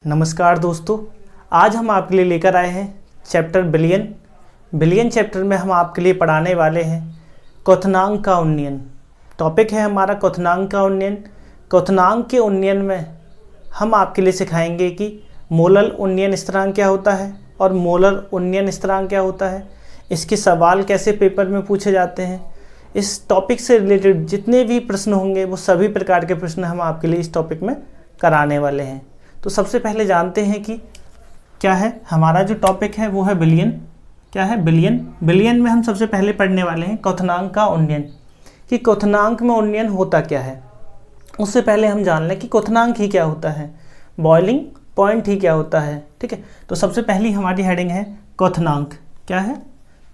नमस्कार दोस्तों, आज हम आपके लिए लेकर आए हैं चैप्टर बिलियन चैप्टर में हम आपके लिए पढ़ाने वाले हैं क्वथनांक का उन्नयन। टॉपिक है हमारा क्वथनांक का उन्नयन। क्वथनांक के उन्नयन में हम आपके लिए सिखाएंगे कि मोलर उन्नयन स्थिरांक क्या होता है और मोलर उन्नयन स्थिरांक क्या होता है, इसके सवाल कैसे पेपर में पूछे जाते हैं। इस टॉपिक से रिलेटेड जितने भी प्रश्न होंगे वो सभी प्रकार के प्रश्न हम आपके लिए इस टॉपिक में कराने वाले हैं। तो सबसे पहले जानते हैं कि क्या है हमारा जो टॉपिक है वो है बिलियन। क्या है बिलियन में हम सबसे पहले पढ़ने वाले हैं क्वथनांक का उन्नयन, कि क्वथनांक में उन्नयन होता क्या है। उससे पहले हम जान लें कि क्वथनांक ही क्या होता है, बॉइलिंग पॉइंट ही क्या होता है। ठीक है, तो सबसे पहली हमारी हेडिंग है क्वथनांक। क्या है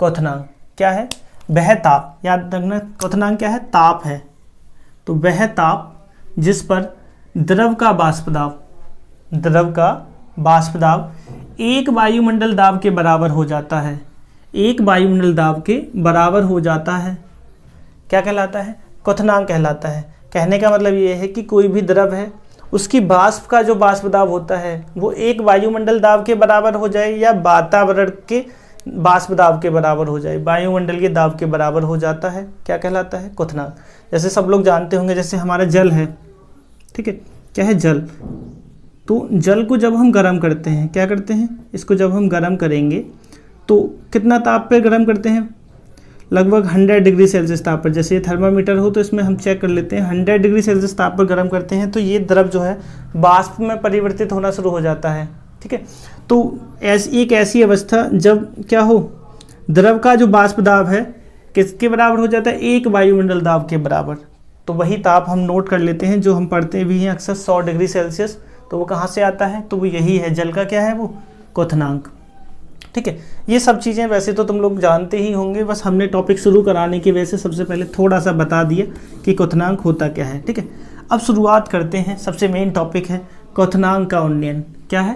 क्वथनांक? क्या है? वह ताप, याद रखना क्वथनांक क्या है, ताप है। तो वह ताप जिस पर द्रव का बाष्प दाब एक वायुमंडल दाब के बराबर हो जाता है, एक वायुमंडल दाब के बराबर हो जाता है, क्या कहलाता है? क्वथनांक कहलाता है। कहने का मतलब ये है कि कोई भी द्रव है उसकी बाष्प का जो बाष्प दाब होता है वो एक वायुमंडल दाब के बराबर हो जाए या वातावरण के बाष्प दाब के बराबर हो जाए, वायुमंडल के दाब के बराबर हो जाता है, क्या कहलाता है? क्वथनांक। जैसे सब लोग जानते होंगे, जैसे हमारा जल है, ठीक है, क्या है जल। तो जल को जब हम गर्म करते हैं, क्या करते हैं, इसको जब हम गर्म करेंगे तो कितना ताप पे गर्म करते हैं? लगभग 100 डिग्री सेल्सियस ताप पर। जैसे ये थर्मामीटर हो तो इसमें हम चेक कर लेते हैं, 100 डिग्री सेल्सियस ताप पर गर्म करते हैं तो ये द्रव जो है बाष्प में परिवर्तित होना शुरू हो जाता है। ठीक है, तो एक ऐसी अवस्था जब क्या हो, द्रव का जो बाष्प दाब है किसके बराबर हो जाता है? एक वायुमंडल दाब के बराबर। तो वही ताप हम नोट कर लेते हैं जो हम पढ़ते भी हैं अक्सर 100 डिग्री सेल्सियस। तो वो कहाँ से आता है? तो वो यही है, जल का क्या है वो क्वथनांक। ठीक है, ये सब चीज़ें वैसे तो तुम लोग जानते ही होंगे, बस हमने टॉपिक शुरू कराने की वजह से सबसे पहले थोड़ा सा बता दिया कि क्वथनांक होता क्या है। ठीक है, अब शुरुआत करते हैं। सबसे मेन टॉपिक है क्वथनांक का उन्नयन। क्या है?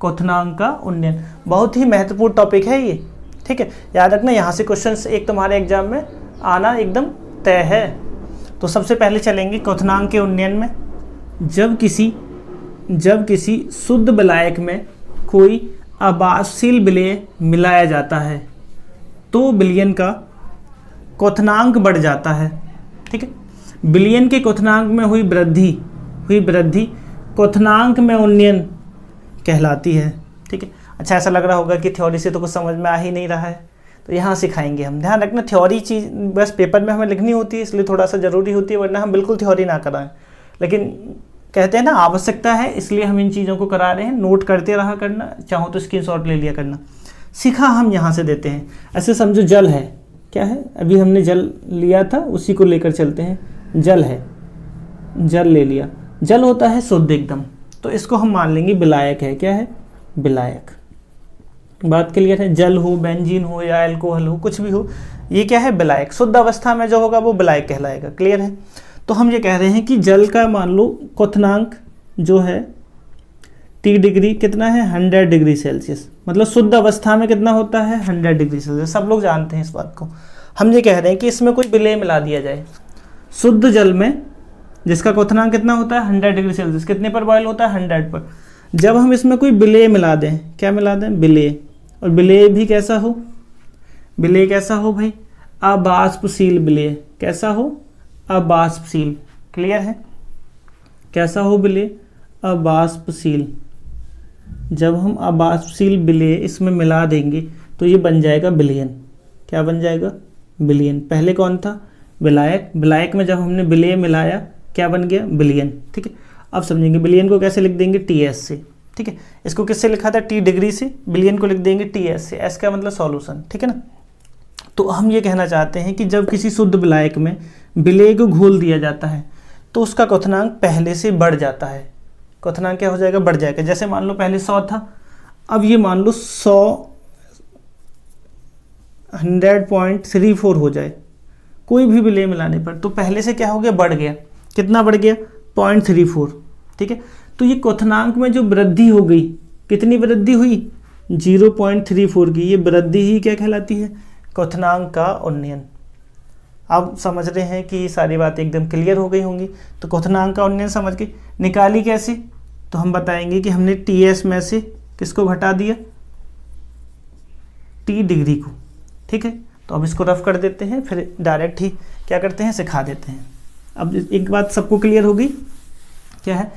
क्वथनांक का उन्नयन बहुत ही महत्वपूर्ण टॉपिक है ये। ठीक है, याद रखना यहाँ से क्वेश्चन एक तुम्हारे एग्जाम में आना एकदम तय है। तो सबसे पहले चलेंगे क्वथनांक के उन्नयन में। जब किसी शुद्ध विलायक में कोई अबाष्पशील विलेय मिलाया जाता है तो विलयन का क्वथनांक बढ़ जाता है। ठीक है, विलयन के क्वथनांक में हुई वृद्धि क्वथनांक में उन्नयन कहलाती है। ठीक है, अच्छा ऐसा लग रहा होगा कि थ्योरी से तो कुछ समझ में आ ही नहीं रहा है, तो यहाँ सिखाएंगे हम। ध्यान रखना थ्योरी चीज़ बस पेपर में हमें लिखनी होती है, इसलिए थोड़ा सा ज़रूरी होती है, वरना हम बिल्कुल थ्योरी ना कराएं। लेकिन कहते हैं ना आवश्यकता है, इसलिए हम इन चीज़ों को करा रहे हैं। नोट करते रहा करना, चाहो तो स्क्रीनशॉट ले लिया करना। सीखा हम यहाँ से देते हैं। ऐसे समझो जल है, क्या है, अभी हमने जल लिया था उसी को लेकर चलते हैं। जल है, जल ले लिया, जल होता है शुद्ध एकदम, तो इसको हम मान लेंगे विलायक है। क्या है? विलायक। बात क्लियर है? जल हो, बेंजीन हो या एल्कोहल हो, कुछ भी हो, ये क्या है? विलायक। शुद्ध अवस्था में जो होगा वो विलायक कहलाएगा। क्लियर है? तो हम ये कह रहे हैं कि जल का मान लो क्वथनांक जो है T डिग्री कितना है? 100 डिग्री सेल्सियस। मतलब शुद्ध अवस्था में कितना होता है? 100 डिग्री सेल्सियस। सब लोग जानते हैं इस बात को। हम ये कह रहे हैं कि इसमें कोई विलेय मिला दिया जाए शुद्ध जल में, जिसका क्वथनांक कितना होता है? 100 डिग्री सेल्सियस। कितने पर बॉयल होता है? 100 पर। जब हम इसमें कोई विलेय मिला दें, क्या मिला दें? विलेय। और विलेय भी कैसा हो? विलेय कैसा हो भाई? अबाष्पशील विलेय। कैसा हो? अबाष्पशील। क्लियर है? कैसा हो विलेय? अबाष्पशील। जब हम अबाष्पशील विलेय इसमें मिला देंगे तो ये बन जाएगा विलयन। क्या बन जाएगा? विलयन। पहले कौन था? विलायक। विलायक में जब हमने विलेय मिलाया क्या बन गया? विलयन। ठीक है, अब समझेंगे विलयन को कैसे लिख देंगे? TS से। ठीक है, इसको किससे लिखा था? T डिग्री से। विलयन को लिख देंगे TS से। S का मतलब सॉल्यूशन। ठीक है ना? तो हम ये कहना चाहते हैं कि जब किसी शुद्ध विलायक में विलेय को घोल दिया जाता है तो उसका क्वथनांक पहले से बढ़ जाता है। क्वथनांक क्या हो जाएगा? बढ़ जाएगा। जैसे मान लो पहले 100 था, अब ये मान लो 100.34 हो जाए कोई भी विलेय मिलाने पर, तो पहले से क्या हो गया? बढ़ गया। कितना बढ़ गया? 0.34। ठीक है, तो ये क्वथनांक में जो वृद्धि हो गई, कितनी वृद्धि हुई? 0.34 की। ये वृद्धि ही क्या कहलाती है? क्वथनांक का उन्नयन। अब समझ रहे हैं कि सारी बातें एकदम क्लियर हो गई होंगी। तो क्वथनांक का उन्नयन समझ के निकाली कैसे? तो हम बताएंगे कि हमने TS में से किसको घटा दिया, T डिग्री को। ठीक है, तो अब इसको रफ कर देते हैं, फिर डायरेक्ट ही क्या करते हैं, सिखा देते हैं। अब एक बात सबको क्लियर होगी, क्या है,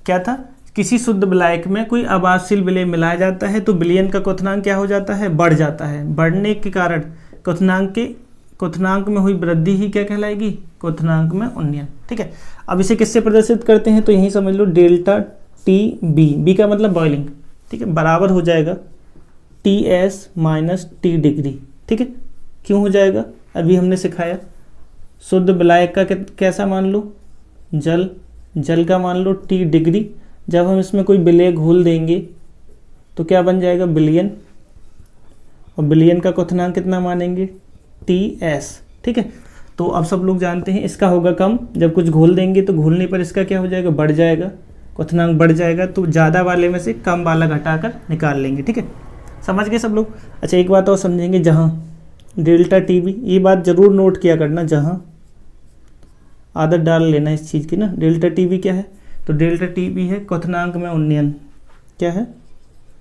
क्या था, किसी शुद्ध विलायक में कोई आबादशील विलेय मिलाया जाता है तो विलयन का क्वथनांक क्या हो जाता है, बढ़ जाता है। बढ़ने के कारण क्वथनांक में हुई वृद्धि ही क्या कहलाएगी, क्वथनांक में उन्नयन। ठीक है, अब इसे किससे प्रदर्शित करते हैं, तो यही समझ लो डेल्टा TB, बी का मतलब बॉइलिंग, ठीक है, बराबर हो जाएगा TS माइनस T डिग्री। ठीक है, क्यों हो जाएगा, अभी हमने सिखाया। शुद्ध विलायक का कैसा मान लो, जल का मान लो T डिग्री। जब हम इसमें कोई विलेय घोल देंगे तो क्या बन जाएगा, विलयन, और विलयन का क्वथनांक कितना मानेंगे, TS। ठीक है, तो अब सब लोग जानते हैं इसका होगा कम, जब कुछ घोल देंगे तो घोलने पर इसका क्या हो जाएगा, बढ़ जाएगा, क्वथनांक बढ़ जाएगा, तो ज़्यादा वाले में से कम वाला घटाकर निकाल लेंगे। ठीक है, समझ गए सब लोग। अच्छा, एक बात और समझेंगे, जहाँ डेल्टा TB, ये बात ज़रूर नोट किया करना, जहाँ आदत डाल लेना इस चीज़ की ना। डेल्टा TB क्या है, तो डेल्टा TB है क्वथनांक में उन्नयन। क्या है,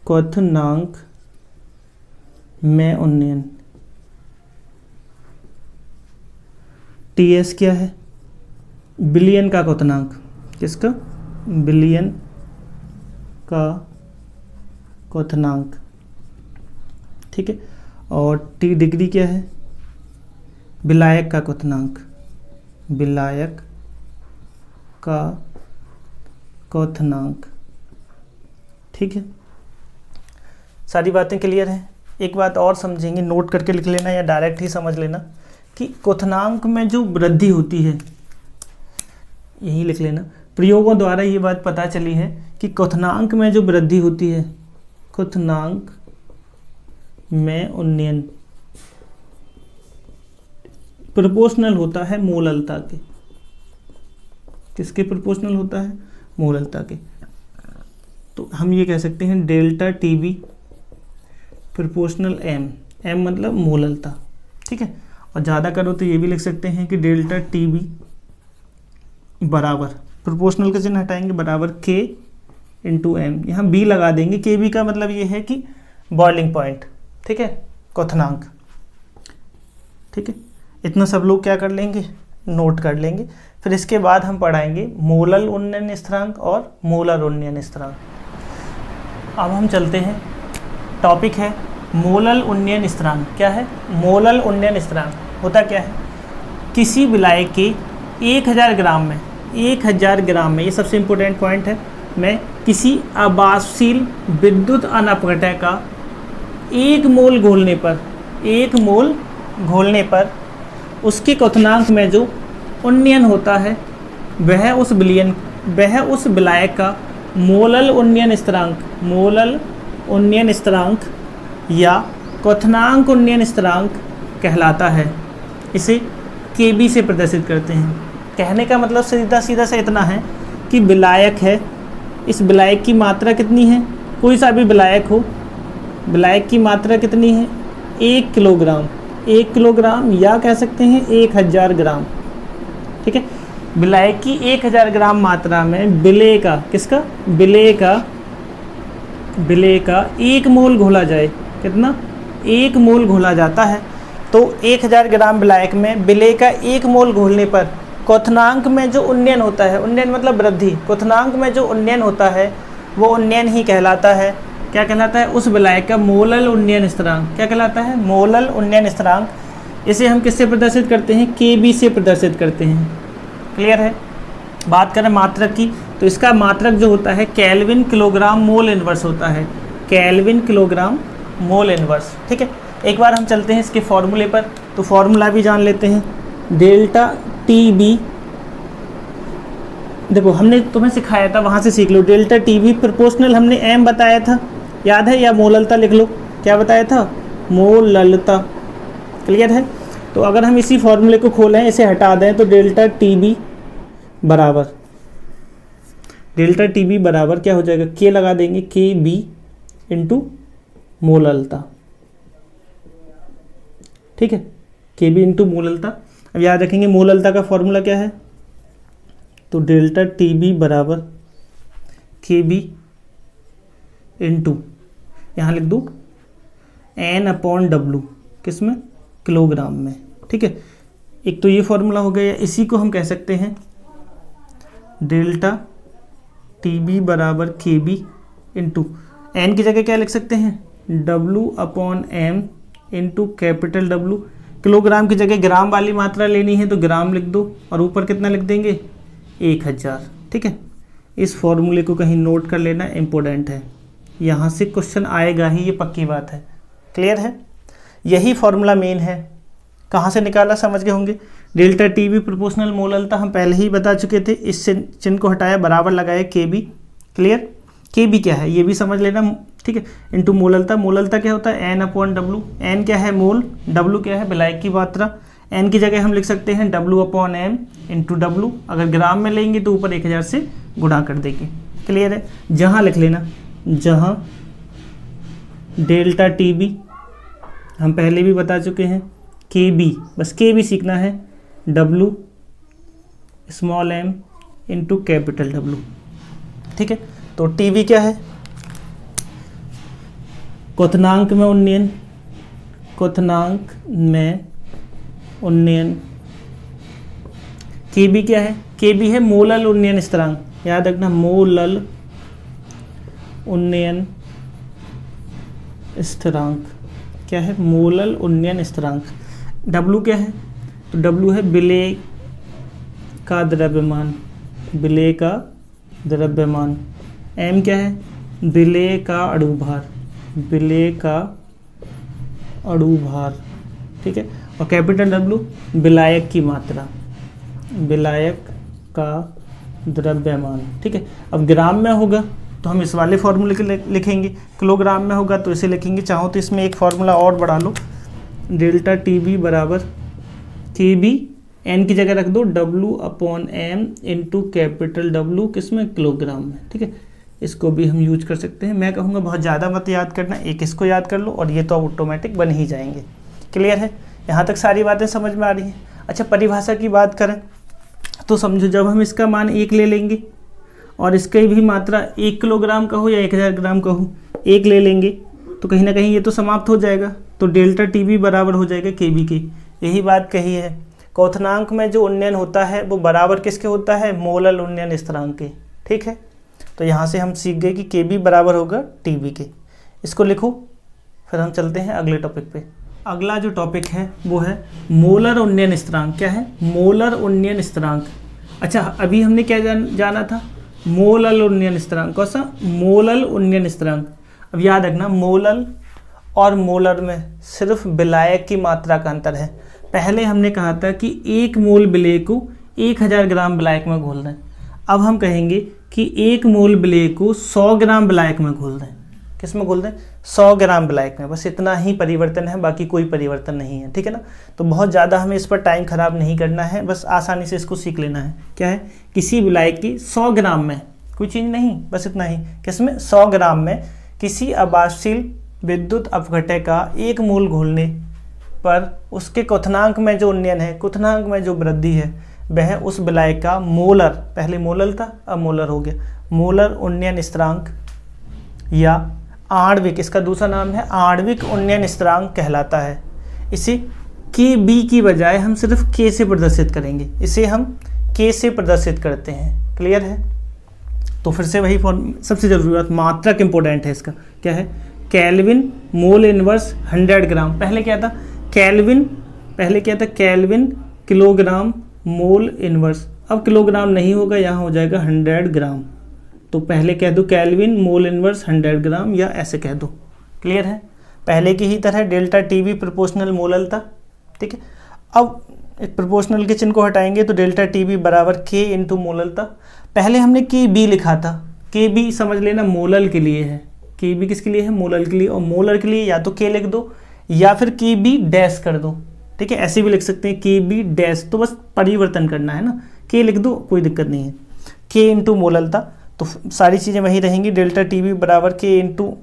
क्वथनांक में उन्नयन। TS क्या है, विलयन का क्वथनांक, किसका, विलयन का क्वथनांक। ठीक है, और T डिग्री क्या है, विलायक का क्वथनांक, विलायक का क्वथनांक। ठीक है, सारी बातें क्लियर हैं। एक बात और समझेंगे, नोट करके लिख लेना या डायरेक्ट ही समझ लेना, कि क्वथनांक में जो वृद्धि होती है, यही लिख लेना, प्रयोगों द्वारा ये बात पता चली है कि क्वथनांक में जो वृद्धि होती है, क्वथनांक में उन्नयन प्रोपोर्शनल होता है मोललता के। किसके प्रोपोर्शनल होता है, मोललता के। तो हम ये कह सकते हैं डेल्टा TB प्रोपोर्शनल M मतलब मोललता। ठीक है, और ज़्यादा करो तो ये भी लिख सकते हैं कि डेल्टा TB बराबर, प्रोपोर्शनल का चिन्ह हटाएंगे, बराबर K इंटू M। यहाँ B लगा देंगे, KB का मतलब ये है कि बॉइलिंग पॉइंट। ठीक है, क्वथनांक। ठीक है, इतना सब लोग क्या कर लेंगे, नोट कर लेंगे। फिर इसके बाद हम पढ़ाएंगे मोलल उन्नयन स्थिरांक और मोलर उन्नयन स्थिरांक। अब हम चलते हैं, टॉपिक है मोलल उन्नयन स्थिरांक। क्या है, मोलल उन्नयन स्थिरांक होता क्या है, किसी विलायक के 1000 ग्राम में, 1000 ग्राम में, ये सबसे इम्पोर्टेंट पॉइंट है, में किसी आबादशील विद्युत अनपघटय का 1 मोल घोलने पर उसके क्वथनांक में जो उन्नयन होता है वह उस विलायक का मोलल उन्नयन स्थिरांक या क्वथनांक उन्नयन स्थिरांक कहलाता है। इसे KB से प्रदर्शित करते हैं। कहने का मतलब सीधा सा इतना है कि विलायक है, इस विलायक की मात्रा कितनी है, कोई सा भी विलायक हो, विलायक की मात्रा कितनी है, 1 किलोग्राम, 1 किलोग्राम, या कह सकते हैं 1000 ग्राम। ठीक है, विलायक की 1000 ग्राम मात्रा में विलेय का, किसका, विलेय का 1 मोल घोला जाए। कितना, 1 मोल घोला जाता है। तो 1000 ग्राम विलायक में विलेय का 1 मोल घोलने पर क्वथनांक में जो उन्नयन होता है, उन्नयन मतलब वृद्धि, क्वथनांक में जो उन्नयन होता है वो उन्नयन ही कहलाता है। क्या कहलाता है, उस विलायक का मोलल उन्नयन स्थिरांक। क्या कहलाता है, मोलल उन्नयन स्थिरांक। इसे हम किससे प्रदर्शित करते हैं, KB से प्रदर्शित करते हैं। क्लियर है। बात करें मात्रक की, तो इसका मात्रक जो होता है केल्विन किलोग्राम मोल इनवर्स होता है, केल्विन किलोग्राम मोल इनवर्स। ठीक है, एक बार हम चलते हैं इसके फॉर्मूले पर, तो फॉर्मूला भी जान लेते हैं। डेल्टा TB, देखो हमने तुम्हें सिखाया था, वहाँ से सीख लो। डेल्टा TB प्रोपोर्शनल हमने M बताया था, याद है, या मोललता लिख लो। क्या बताया था, मोललता। क्लियर है। तो अगर हम इसी फॉर्मूले को खोलें, इसे हटा दें, तो डेल्टा TB बराबर क्या हो जाएगा, K लगा देंगे, KB इंटू मोललता। ठीक है, KB इंटू मोललता। अब याद रखेंगे मोललता का फॉर्मूला क्या है, तो डेल्टा TB बराबर के बी इंटू, यहाँ लिख दूँ एन अपॉन डब्लू, किस में, किलोग्राम में। ठीक है, एक तो ये फॉर्मूला हो गया। इसी को हम कह सकते हैं डेल्टा टी बी बराबर के बी इंटू एन की जगह क्या लिख सकते हैं, W upon M into capital W. Kilogram की जगह ग्राम वाली मात्रा लेनी है तो ग्राम लिख दो और ऊपर कितना लिख देंगे, 1000। ठीक है, इस फॉर्मूले को कहीं नोट कर लेना, इम्पोर्टेंट है, यहाँ से क्वेश्चन आएगा ही, ये पक्की बात है। क्लियर है, यही फॉर्मूला मेन है। कहाँ से निकाला समझ गए होंगे। डेल्टा टी बी प्रोपोर्शनल मोललता हम पहले ही बता चुके थे, इस चिन्ह को हटाया, बराबर लगाया के बी। क्लियर, के बी क्या है ये भी समझ लेना। ठीक है, इंटू मोललता। मोललता क्या होता है, एन अपॉन डब्लू। एन क्या है, मोल, डब्लू क्या है, विलायक की मात्रा। एन की जगह हम लिख सकते हैं W upon M into W. अगर ग्राम में लेंगे तो ऊपर 1000 से गुणा कर देंगे। क्लियर है, जहाँ लिख लेना, जहाँ डेल्टा टी बी हम पहले भी बता चुके हैं, के बी, बस के बी सीखना है, W small M into capital W. ठीक है, तो टी बी क्या है, क्वथनांक में उन्नयन, क्वथनांक में उन्नयन। के बी क्या है, के बी है मोलल उन्नयन स्थिरांक, याद रखना, मोलल उन्नयन स्थिरांक क्या है, मोलल उन्नयन स्थिरांक। डब्लू क्या है, तो डब्लू है विलेय का द्रव्यमान, विलेय का द्रव्यमान। एम क्या है, विलेय का अणुभार, विलेय का अणुभार। ठीक है, और कैपिटल डब्लू विलायक की मात्रा, विलायक का द्रव्यमान। ठीक है, अब ग्राम में होगा तो हम इस वाले फॉर्मूले के लिखेंगे, किलोग्राम में होगा तो इसे लिखेंगे। चाहो तो इसमें एक फॉर्मूला और बढ़ा लो, डेल्टा टी बी बराबर के बी, एन की जगह रख दो W upon M into capital W, किसमें, किलोग्राम में। ठीक है, इसको भी हम यूज कर सकते हैं। मैं कहूँगा बहुत ज़्यादा मत याद करना, एक इसको याद कर लो और ये तो ऑटोमेटिक बन ही जाएंगे। क्लियर है, यहाँ तक सारी बातें समझ में आ रही हैं। अच्छा, परिभाषा की बात करें तो समझो, जब हम इसका मान 1 ले लेंगे और इसकी भी मात्रा 1 किलोग्राम का हो या 1000 ग्राम का हो, 1 ले लेंगे तो कहीं ना कहीं ये तो समाप्त हो जाएगा, तो डेल्टा टी बी बराबर हो जाएगा के बी के। यही बात कही है, क्वथनांक में जो उन्नयन होता है वो बराबर किसके होता है, मोलल उन्नयन स्थिरांक के। ठीक है, तो यहाँ से हम सीख गए कि के बी बराबर होगा टी बी के। इसको लिखो, फिर हम चलते हैं अगले टॉपिक पे। अगला जो टॉपिक है वो है मोलर उन्नयन स्थिरांक। क्या है, मोलर उन्नयन स्थिरांक। अच्छा, अभी हमने क्या जाना था, मोलल उन्नयन स्थिरांक। कौन सा, मोलल उन्नयन स्थिरांक। अब याद रखना, मोलल और मोलर में सिर्फ विलायक की मात्रा का अंतर है। पहले हमने कहा था कि 1 मोल विलेय को 1000 ग्राम विलायक में घोल दें। अब हम कहेंगे कि 1 मोल विलेय को 100 ग्राम विलायक में घोल दें। किस में घोल दें, 100 ग्राम विलायक में। बस इतना ही परिवर्तन है, बाकी कोई परिवर्तन नहीं है। ठीक है ना, तो बहुत ज़्यादा हमें इस पर टाइम खराब नहीं करना है, बस आसानी से इसको सीख लेना है। क्या है, किसी विलायक की 100 ग्राम में, कोई चीज़ नहीं, बस इतना ही, किसमें, 100 ग्राम में किसी आबादशील विद्युत अपघटय का 1 मोल घोलने पर उसके क्वथनांक में जो उन्नयन है, क्वथनांक में जो वृद्धि है, वह उस विलायक का मोलर, पहले मोलल था अब मोलर हो गया, मोलर उन्नयन स्थिरांक या आणविक, इसका दूसरा नाम है आणविक उन्नयन स्थिरांक कहलाता है। इसे के बी की बजाय हम सिर्फ के से प्रदर्शित करेंगे, इसे हम के से प्रदर्शित करते हैं। क्लियर है, तो फिर से वही फॉर्म, सबसे जरूरी बात मात्रक इंपॉर्टेंट है इसका। क्या है, केल्विन मोल इनवर्स 100 ग्राम। पहले क्या था, केल्विन, पहले क्या था, केल्विन किलोग्राम मोल इनवर्स। अब किलोग्राम नहीं होगा, यहाँ हो जाएगा 100 ग्राम। तो पहले कह दो केल्विन मोल इनवर्स 100 ग्राम, या ऐसे कह दो। क्लियर है, पहले की ही तरह डेल्टा टी बी प्रोपोर्शनल मोललता। ठीक है, अब प्रोपोर्शनल के चिन्ह को हटाएंगे तो डेल्टा टी बी बराबर के इंटू मोललता। पहले हमने के बी लिखा था, के बी समझ लेना मोलल के लिए है, के बी किसके लिए है, मोलल के लिए। और मोलर के लिए या तो के लिख दो या फिर के बी डैश कर दो। ठीक है, ऐसे भी लिख सकते हैं के बी डैश, तो बस परिवर्तन करना है ना, के लिख दो कोई दिक्कत नहीं है। के इंटू मोललता, तो सारी चीज़ें वही रहेंगी, डेल्टा टी बी बराबर के इंटू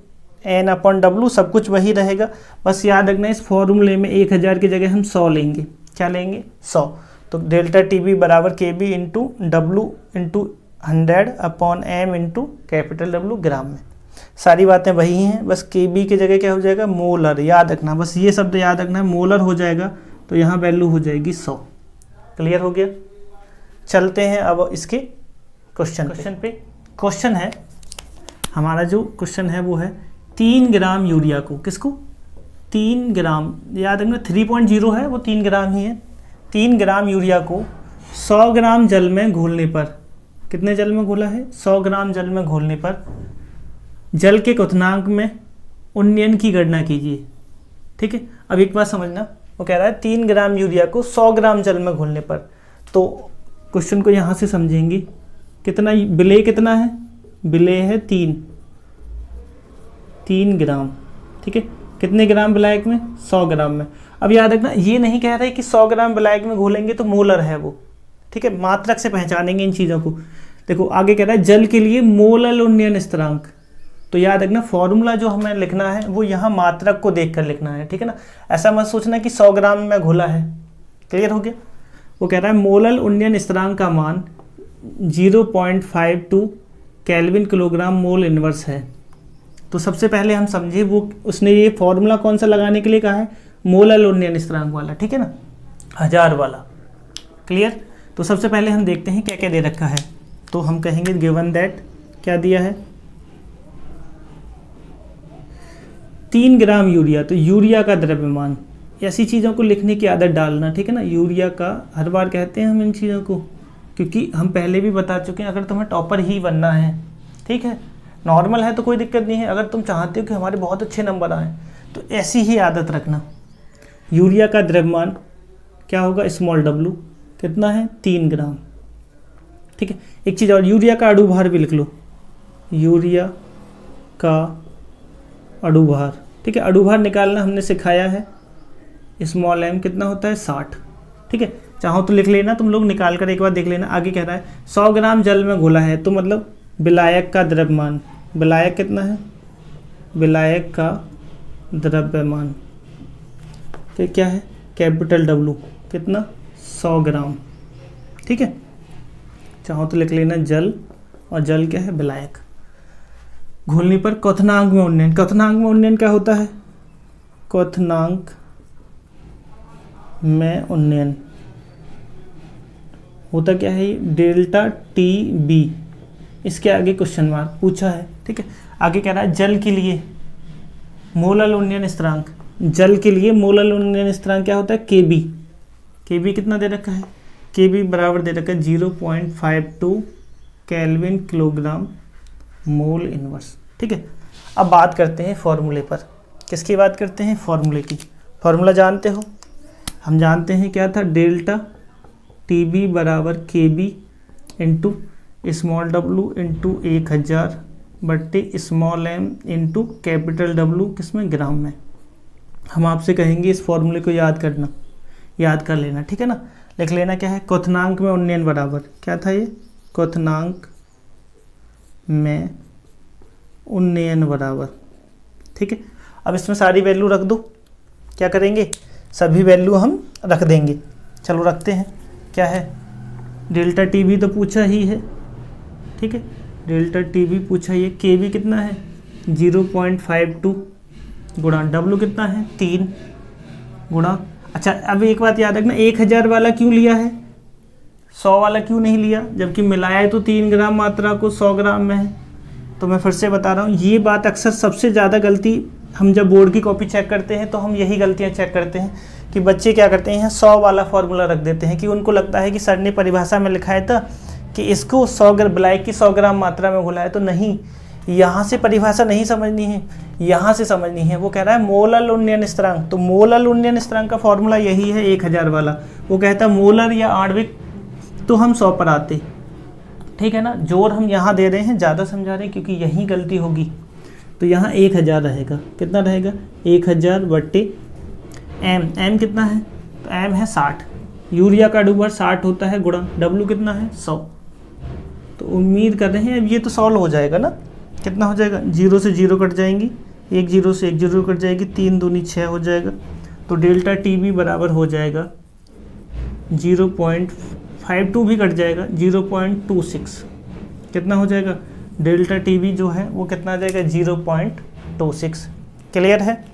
एन अपॉन डब्लू, सब कुछ वही रहेगा। बस याद रखना इस फॉर्मूले में 1000 की जगह हम 100 लेंगे। क्या लेंगे, 100। तो डेल्टा टी बी बराबर K B into W into 100/m into capital W gram में। सारी बातें वही हैं, बस KB की जगह क्या हो जाएगा, मोलर। याद रखना, बस ये शब्द याद रखना है, मोलर हो जाएगा तो यहाँ वैल्यू हो जाएगी 100। क्लियर हो गया। चलते हैं अब इसके क्वेश्चन पे। क्वेश्चन है हमारा, जो क्वेश्चन है वो है 3 ग्राम यूरिया को, किसको, 3 ग्राम, याद रखना 3.0 है वो 3 ग्राम ही है। 3 ग्राम यूरिया को 100 ग्राम जल में घोलने पर, कितने जल में घोला है, 100 ग्राम जल में घोलने पर जल के क्वथनांक में उन्नयन की गणना कीजिए। ठीक है, अब एक बात समझना, वो कह रहा है 3 ग्राम यूरिया को 100 ग्राम जल में घोलने पर, तो क्वेश्चन को यहाँ से समझेंगे, कितना विलेय कितना है, विलेय है 3 ग्राम। ठीक है, कितने ग्राम विलायक में, 100 ग्राम में। अब याद रखना, ये नहीं कह रहे कि 100 ग्राम विलायक में घोलेंगे तो मोलर है वो। ठीक है, मात्रक से पहचानेंगे इन चीज़ों को। देखो आगे कह रहा है जल के लिए मोलल उन्नयन स्थिरांक, तो याद रखना फॉर्मूला जो हमें लिखना है वो यहाँ मात्रक को देखकर लिखना है। ठीक है ना, ऐसा मत सोचना कि 100 ग्राम में घोला है। क्लियर हो गया। वो कह रहा है मोलल उन्नयन स्थिरांक का मान 0.52 केल्विन किलोग्राम मोल इनवर्स है। तो सबसे पहले हम समझे, वो उसने ये फॉर्मूला कौन सा लगाने के लिए कहा है, मोलल उन्नयन स्थिरांक वाला। ठीक है ना, 1000 वाला। क्लियर। तो सबसे पहले हम देखते हैं क्या क्या दे रखा है। तो हम कहेंगे गिवन दैट, क्या दिया है, 3 ग्राम यूरिया, तो यूरिया का द्रव्यमान, ऐसी चीज़ों को लिखने की आदत डालना। ठीक है ना, यूरिया का, हर बार कहते हैं हम इन चीज़ों को, क्योंकि हम पहले भी बता चुके हैं, अगर तुम्हें टॉपर ही बनना है, ठीक है, नॉर्मल है तो कोई दिक्कत नहीं है, अगर तुम चाहते हो कि हमारे बहुत अच्छे नंबर आए तो ऐसी ही आदत रखना। यूरिया का द्रव्यमान क्या होगा, स्मॉल w, कितना है, 3 ग्राम। ठीक है, एक चीज़ और, यूरिया का अणुभार भी लिख लो, यूरिया का अणुभार। ठीक है, अणुभार निकालना हमने सिखाया है, स्मॉल m कितना होता है, 60। ठीक है, चाहो तो लिख लेना, तुम लोग निकाल कर एक बार देख लेना। आगे कह रहा है 100 ग्राम जल में घोला है, तो मतलब विलायक का द्रव्यमान, विलायक कितना है, विलायक का द्रव्यमान तो क्या है, कैपिटल W, कितना, 100 ग्राम। ठीक है, चाहो तो लिख लेना जल, और जल क्या है, विलायक। घोलने पर क्वथनांक में उन्नयन, क्वथनांक में उन्नयन क्या होता है, क्वथनांक में उन्नयन होता क्या है, डेल्टा TB, इसके आगे क्वेश्चन मार्क पूछा है। ठीक है, आगे कह रहा है जल के लिए मोलल उन्नयन स्थिरांक, जल के लिए मोलल उन्नयन स्थिरांक क्या होता है, KB। KB कितना दे रखा है, KB बराबर दे रखा है 0.52 केल्विन किलोग्राम मोल इनवर्स। ठीक है, अब बात करते हैं फॉर्मूले पर। किसकी बात करते हैं, फॉर्मूले की। फॉर्मूला जानते हो, हम जानते हैं क्या था, डेल्टा TB बराबर KB into small w into 1000 बट्टे small m into capital W, किसमें, ग्राम में। हम आपसे कहेंगे इस फॉर्मूले को याद करना, याद कर लेना। ठीक है ना, लिख लेना क्या है, क्वथनांक में उन्नयन बराबर क्या था, ये क्वथनांक में उन्नयन बराबर। ठीक है, अब इसमें सारी वैल्यू रख दो, क्या करेंगे, सभी वैल्यू हम रख देंगे। चलो रखते हैं, क्या है, डेल्टा TB तो पूछा ही है। ठीक है, डेल्टा TB पूछा ही है, KB कितना है 0.52 गुणा W कितना है 3 गुणा, अच्छा अब एक बात याद रखना, 1000 वाला क्यों लिया है, 100 वाला क्यों नहीं लिया, जबकि मिलाया है तो 3 ग्राम मात्रा को 100 ग्राम में है। तो मैं फिर से बता रहा हूँ, ये बात अक्सर सबसे ज़्यादा गलती, हम जब बोर्ड की कॉपी चेक करते हैं तो हम यही गलतियाँ चेक करते हैं कि बच्चे क्या करते हैं, 100 वाला फॉर्मूला रख देते हैं, कि उनको लगता है कि सर ने परिभाषा में लिखा है था कि इसको 100 ग्राम विलायक की 100 ग्राम मात्रा में घुलाए, तो नहीं, यहाँ से परिभाषा नहीं समझनी है, यहाँ से समझनी है। वो कह रहा है मोलल उन्नयन स्थिरांक, तो मोलल उन्नयन स्थिरांक का फॉर्मूला यही है 1000 वाला। वो कहता है मोलर या आणविक, तो हम 100 पर आते। ठीक है ना, जोर हम यहाँ दे रहे हैं, ज़्यादा समझा रहे हैं क्योंकि यही गलती होगी। तो यहाँ 1000 रहेगा, कितना रहेगा, 1000 बट्टे m कितना है, तो m है 60, यूरिया का अणुभार 60 होता है, गुणा W कितना है 100। तो उम्मीद कर रहे हैं अब ये तो सॉल्व हो जाएगा ना, कितना हो जाएगा, 0 से 0 कट जाएंगी, 1 0 से 1 0 कट जाएगी, 3 दूनी 6 हो जाएगा। तो डेल्टा TB बराबर हो जाएगा 0.52 भी कट जाएगा, 0.26। कितना हो जाएगा, डेल्टा टीवी जो है वो कितना आ जाएगा 0.26। क्लियर है।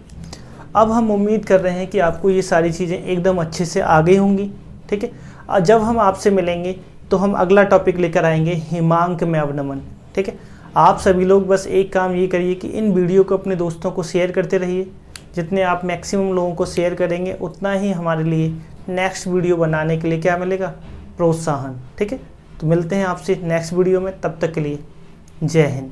अब हम उम्मीद कर रहे हैं कि आपको ये सारी चीज़ें एकदम अच्छे से आ गई होंगी। ठीक है, और जब हम आपसे मिलेंगे तो हम अगला टॉपिक लेकर आएंगे हिमांक में अवनमन। ठीक है, आप सभी लोग बस एक काम ये करिए कि इन वीडियो को अपने दोस्तों को शेयर करते रहिए। जितने आप मैक्सिमम लोगों को शेयर करेंगे उतना ही हमारे लिए नेक्स्ट वीडियो बनाने के लिए क्या मिलेगा, प्रोत्साहन। ठीक है, तो मिलते हैं आपसे नेक्स्ट वीडियो में, तब तक के लिए जय हिंद।